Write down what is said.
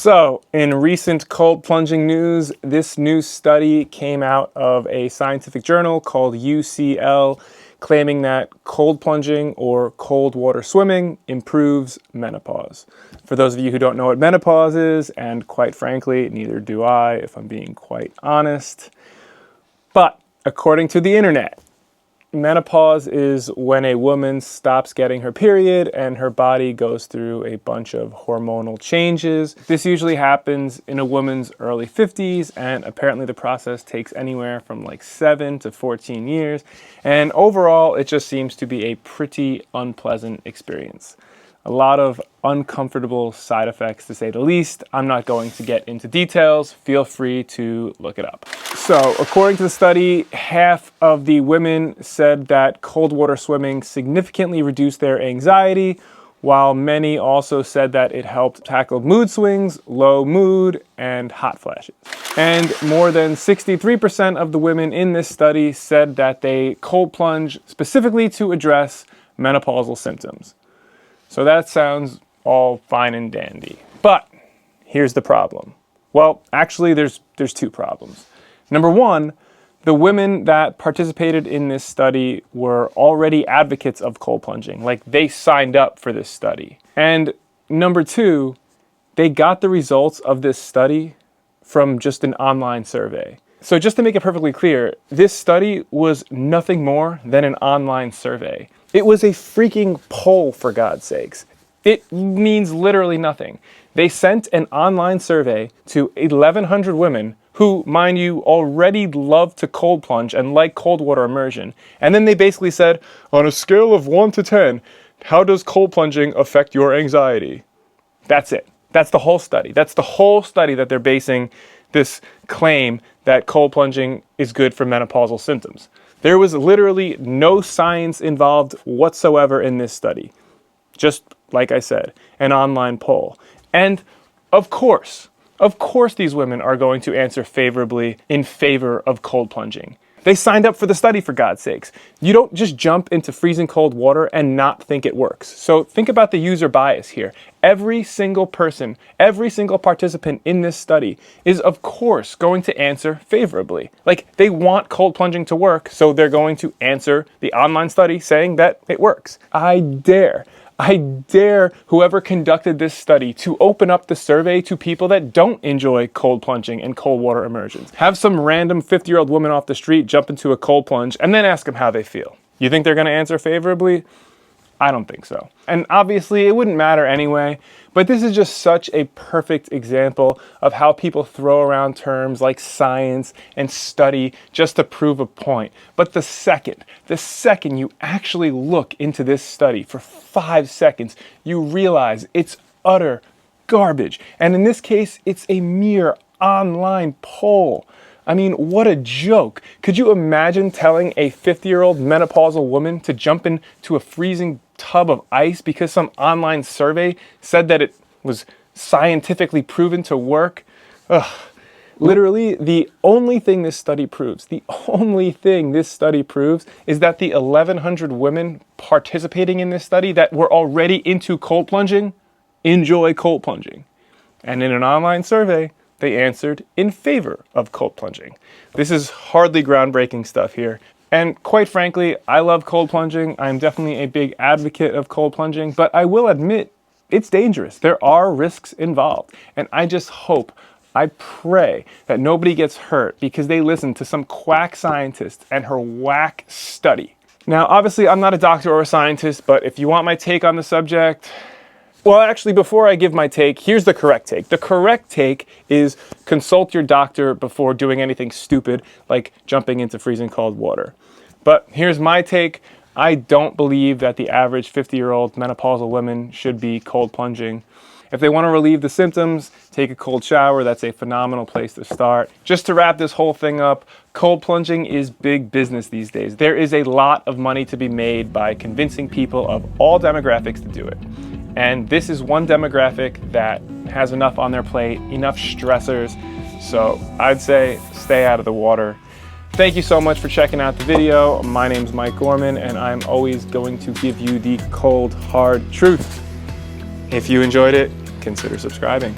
So, in recent cold plunging news, this new study came out of a scientific journal called UCL, claiming that cold plunging or cold water swimming improves menopause. For those of you who don't know what menopause is, and quite frankly, neither do I, if I'm being quite honest. But according to the internet, menopause is when a woman stops getting her period and her body goes through a bunch of hormonal changes. This usually happens in a woman's early 50s, and apparently the process takes anywhere from like 7 to 14 years. And overall, it just seems to be a pretty unpleasant experience. A lot of uncomfortable side effects, to say the least. I'm not going to get into details. Feel free to look it up. So, according to the study, half of the women said that cold water swimming significantly reduced their anxiety, while many also said that it helped tackle mood swings, low mood, and hot flashes. And more than 63% of the women in this study said that they cold plunge specifically to address menopausal symptoms. So that sounds all fine and dandy. But here's the problem. Well, actually, there's two problems. Number one, the women that participated in this study were already advocates of cold plunging. Like, they signed up for this study. And number two, they got the results of this study from just an online survey. So just to make it perfectly clear, this study was nothing more than an online survey. It was a freaking poll, for God's sakes. It means literally nothing. They sent an online survey to 1,100 women who, mind you, already love to cold plunge and like cold water immersion. And then they basically said, on a scale of 1 to 10, how does cold plunging affect your anxiety? That's it. That's the whole study. That's the whole study that they're basing this claim that cold plunging is good for menopausal symptoms. There was literally no science involved whatsoever in this study. Just, like I said, an online poll. And of course these women are going to answer favorably in favor of cold plunging. They signed up for the study, for God's sakes. You don't just jump into freezing cold water and not think it works. So think about the user bias here. Every single person, every single participant in this study is, of course, going to answer favorably. Like, they want cold plunging to work, so they're going to answer the online study saying that it works. I dare whoever conducted this study to open up the survey to people that don't enjoy cold plunging and cold water immersions. Have some random 50-year-old woman off the street jump into a cold plunge and then ask them how they feel. You think they're going to answer favorably? I don't think so. And obviously it wouldn't matter anyway, but this is just such a perfect example of how people throw around terms like science and study just to prove a point. But the second you actually look into this study for 5 seconds, you realize it's utter garbage. And in this case, it's a mere online poll. I mean, what a joke. Could you imagine telling a 50-year-old menopausal woman to jump into a freezing tub of ice because some online survey said that it was scientifically proven to work? Ugh. Literally, the only thing this study proves is that the 1,100 women participating in this study that were already into cold plunging enjoy cold plunging. And in an online survey, they answered in favor of cold plunging. This is hardly groundbreaking stuff here. And quite frankly, I love cold plunging. I'm definitely a big advocate of cold plunging, but I will admit it's dangerous. There are risks involved. And I just hope, I pray that nobody gets hurt because they listen to some quack scientist and her whack study. Now, obviously, I'm not a doctor or a scientist, but if you want my take on the subject, well, actually, before I give my take, here's the correct take. The correct take is consult your doctor before doing anything stupid like jumping into freezing cold water. But here's my take. I don't believe that the average 50-year-old menopausal woman should be cold plunging. If they want to relieve the symptoms, take a cold shower. That's a phenomenal place to start. Just to wrap this whole thing up, cold plunging is big business these days. There is a lot of money to be made by convincing people of all demographics to do it. And this is one demographic that has enough on their plate, enough stressors. So I'd say stay out of the water. Thank you so much for checking out the video. My name's Mike Gorman, and I'm always going to give you the cold, hard truth. If you enjoyed it, consider subscribing.